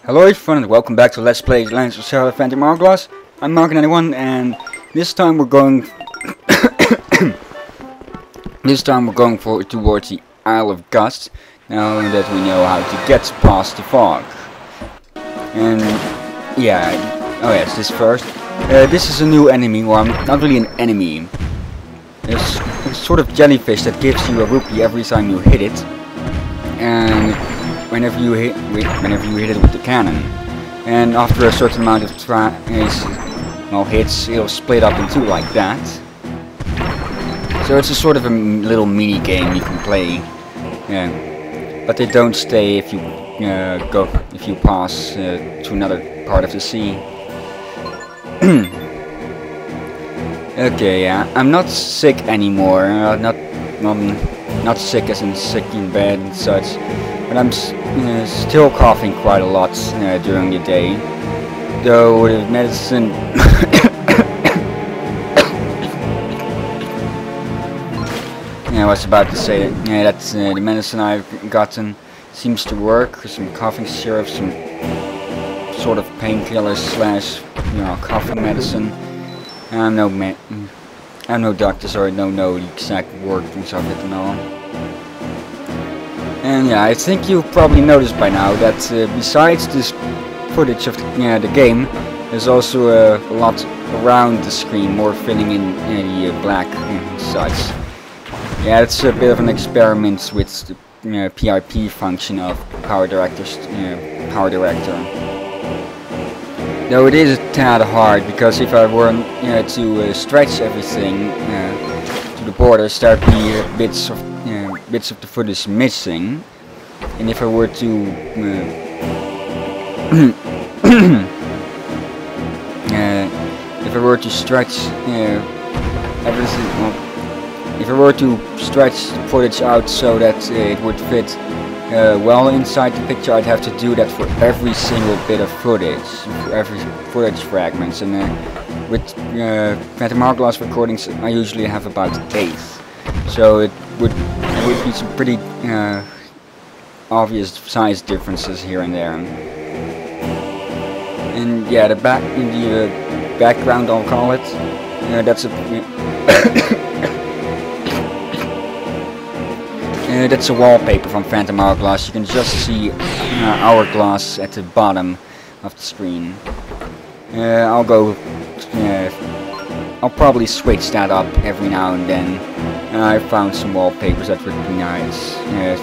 Hello everyone and welcome back to Let's Play Lands of Zelda Phantom Hourglass. I'm Mark91 and this time we're going towards the Isle of Gust, now that we know how to get past the fog. And yeah, oh yes, this first. This is a new enemy, well not really an enemy. It's a sort of jellyfish that gives you a rupee every time you hit it. And whenever you hit it with the cannon, and after a certain amount of hits, it'll split up in two like that. So it's a sort of a little mini game you can play. Yeah, but they don't stay if you pass to another part of the sea. Okay, yeah, I'm not sick anymore. Not sick as in sick in bed and such. But I'm still coughing quite a lot during the day, though with medicine yeah, I was about to say that the medicine I've gotten seems to work. Some coughing syrup, some sort of painkiller slash coughing medicine. I'm no doctor, so I don't know the exact workings of it and all. And yeah, I think you've probably noticed by now that besides this footage of the game, there's also a lot around the screen, more filling in the black and such. Yeah, it's a bit of an experiment with the PIP function of Power Director. Though it is a tad hard, because if I were to stretch everything to the borders, there'd be bits of the footage missing, and if I were to stretch everything, if I were to stretch the footage out so that it would fit well inside the picture, I'd have to do that for every single bit of footage, for every footage fragments, and with Phantom Hourglass recordings I usually have about 8. So it would be some pretty obvious size differences here and there. And yeah, the background, I'll call it. That's a that's a wallpaper from Phantom Hourglass. You can just see Hourglass at the bottom of the screen. I'll probably switch that up every now and then. I found some wallpapers that would be nice to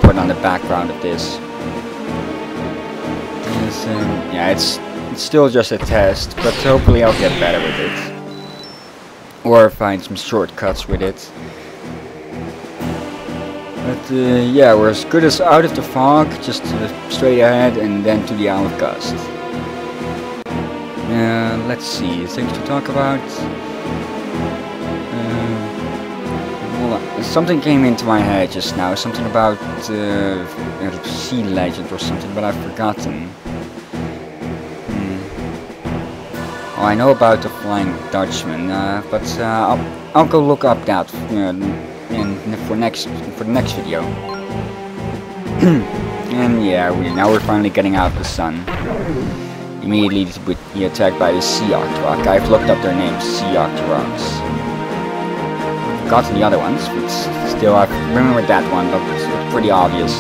put on the background of this. Yeah, it's still just a test, but hopefully I'll get better with it. Or find some shortcuts with it. But yeah, we're as good as out of the fog, just straight ahead and then to the Isle of Gust. Let's see, things to talk about. Well, something came into my head just now, something about sea legend or something, but I've forgotten. Oh, I know about the Flying Dutchman, but I'll go look up that for the next video. And yeah, now we're finally getting out of the sun. Immediately to be attacked by the Sea Octorok. I've looked up their names, Sea Octoroks. Forgotten the other ones, but still I remember that one, but it's pretty obvious.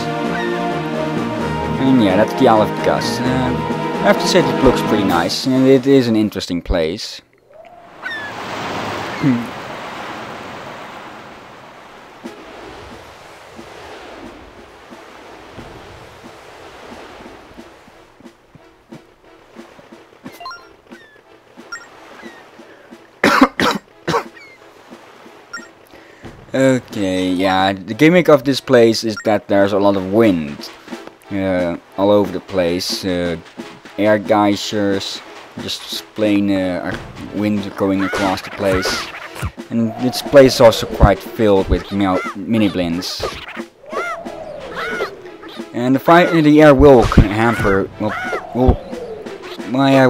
And yeah, that's the Isle of Gust. I have to say it looks pretty nice, and it is an interesting place. Okay, yeah, the gimmick of this place is that there's a lot of wind all over the place. Air geysers, just plain wind going across the place. And this place is also quite filled with mini-blinds. And the air will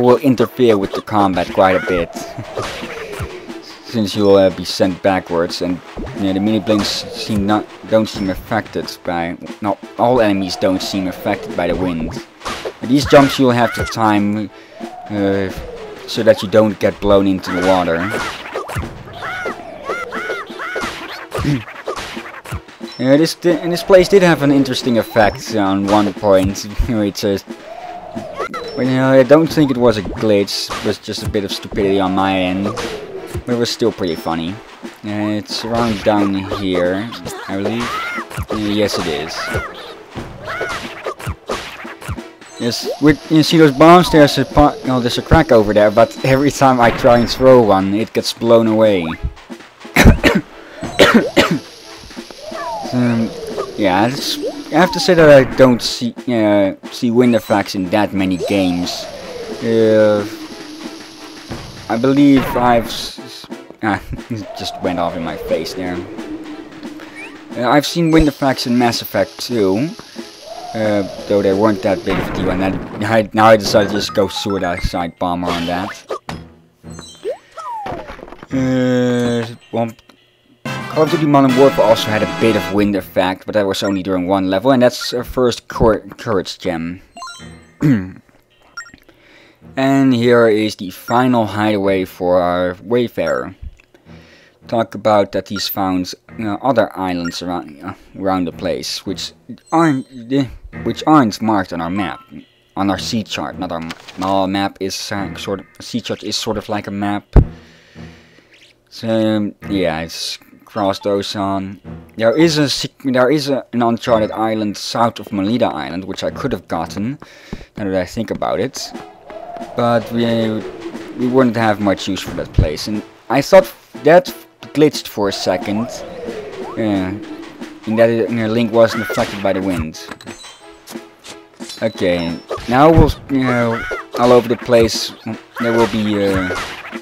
will interfere with the combat quite a bit. Since you'll be sent backwards, and the mini-blinks don't seem affected by... No, all enemies don't seem affected by the wind. These jumps you'll have to time so that you don't get blown into the water. This place did have an interesting effect on one point. It's I don't think it was a glitch, it was just a bit of stupidity on my end, but it was still pretty funny. It's around down here, I believe. Yes, it is. Yes, you see those bombs? There's a crack over there, but every time I try and throw one, it gets blown away. Yeah, I have to say that I don't see wind effects in that many games. I believe it just went off in my face there. I've seen wind effects in Mass Effect 2, though they weren't that big of a deal, and now I decided to just go suicide bomber on that. Well, Call of Duty Modern Warfare also had a bit of wind effect, but that was only during one level, and that's our first courage gem. And here is the final hideaway for our wayfarer. Talk about that he's found other islands around the place, which aren't marked on our map, on our sea chart. Not our map is sort of sea chart is sort of like a map. So yeah, it's cross those on. There is an uncharted island south of Melita Island, which I could have gotten, now that I think about it. But we wouldn't have much use for that place, and I thought that glitched for a second, and that Link wasn't affected by the wind. Okay, now we'll all over the place. There will be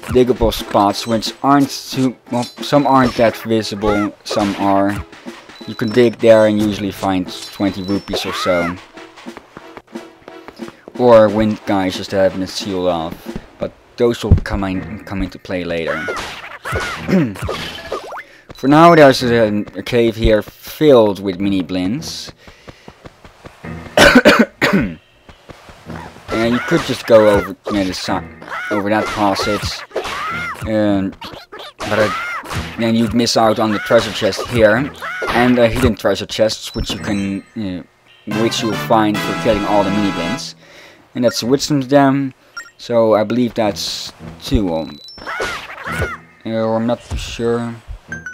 diggable spots which aren't too well. Some aren't that visible, some are. You can dig there and usually find 20 rupees or so. Or wind guys just having it sealed off, but those will come into play later. For now, there's a cave here filled with mini blinds, and you could just go over over that passage, but then you'd miss out on the treasure chest here and hidden treasure chests, which you'll find for killing all the mini blinds. And that's a wisdom gem, so I believe that's 2 of them. Or I'm not sure.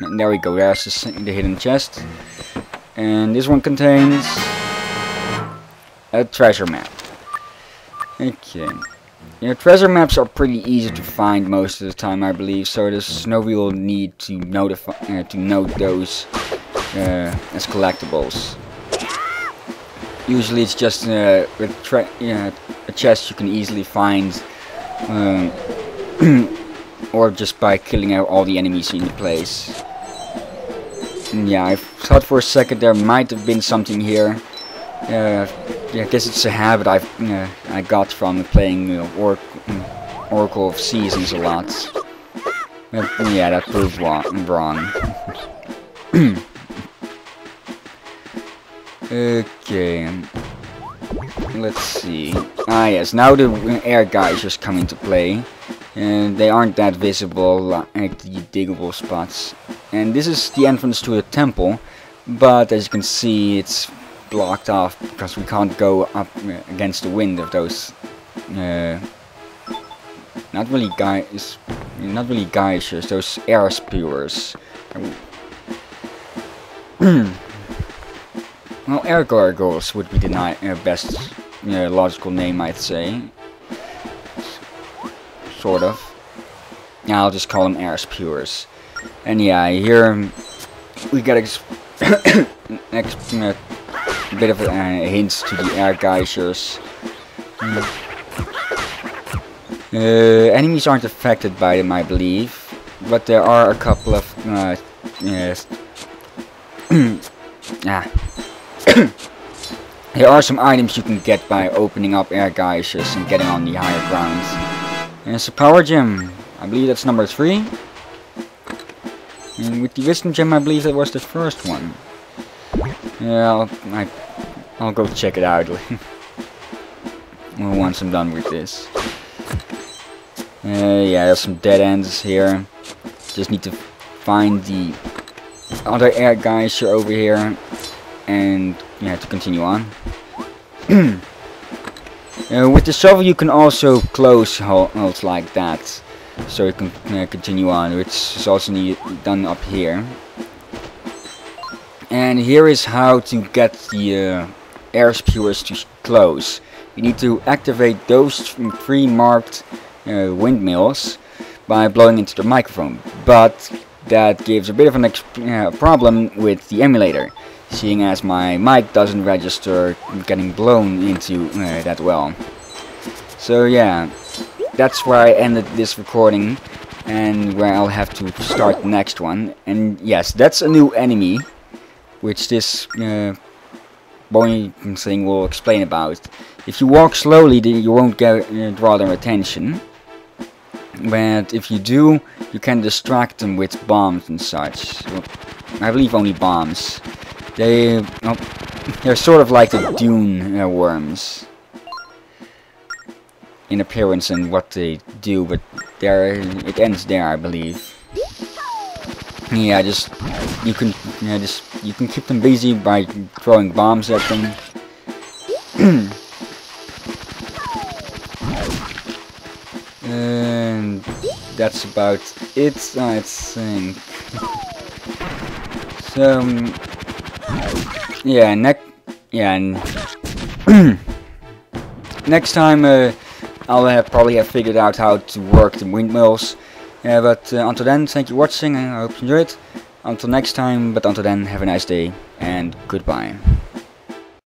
And there we go, there's the hidden chest. And this one contains a treasure map. Okay. Treasure maps are pretty easy to find most of the time, I believe, so there's no real need to note those as collectibles. Usually it's just a chest you can easily find, or just by killing out all the enemies in the place. And yeah, I thought for a second there might have been something here. Yeah, I guess it's a habit I got from playing Oracle of Seasons a lot. But yeah, that proved wrong. Okay, let's see. Ah yes, now the air guys just come into play, and they aren't that visible like the diggable spots. And this is the entrance to a temple, but as you can see, it's blocked off because we can't go up against the wind of those not really geishers, those air spewers. Well, air gargoyles would be the best logical name, I'd say. Sort of. Yeah, I'll just call them air spewers. And yeah, here we got a bit of hints to the air geishers. Enemies aren't affected by them, I believe, but there are a couple of there are some items you can get by opening up air geishers and getting on the higher ground. And it's a power gem. I believe that's number 3. And with the wisdom gem, I believe that was the first one. Yeah, I'll go check it out. once I'm done with this. Yeah, there's some dead ends here. Just need to find the other air guys over here, and yeah, to continue on. With the shovel you can also close holes like that, so you can continue on, which is also done up here. And here is how to get the air spewers to close. You need to activate those 3 marked windmills by blowing into the microphone, but that gives a bit of a problem with the emulator, seeing as my mic doesn't register getting blown into that well. So yeah, that's where I ended this recording, and where I'll have to start the next one. And yes, that's a new enemy, which this boing thing will explain about. If you walk slowly, then you won't draw their attention. But if you do, you can distract them with bombs and such. So, I believe only bombs. They're sort of like the dune worms in appearance and what they do, but it ends there, I believe. Yeah, you can keep them busy by throwing bombs at them. And that's about it, I think. So yeah, next time I'll probably have figured out how to work the windmills. But until then, thank you for watching, and I hope you enjoyed. Until next time, but until then, have a nice day and goodbye.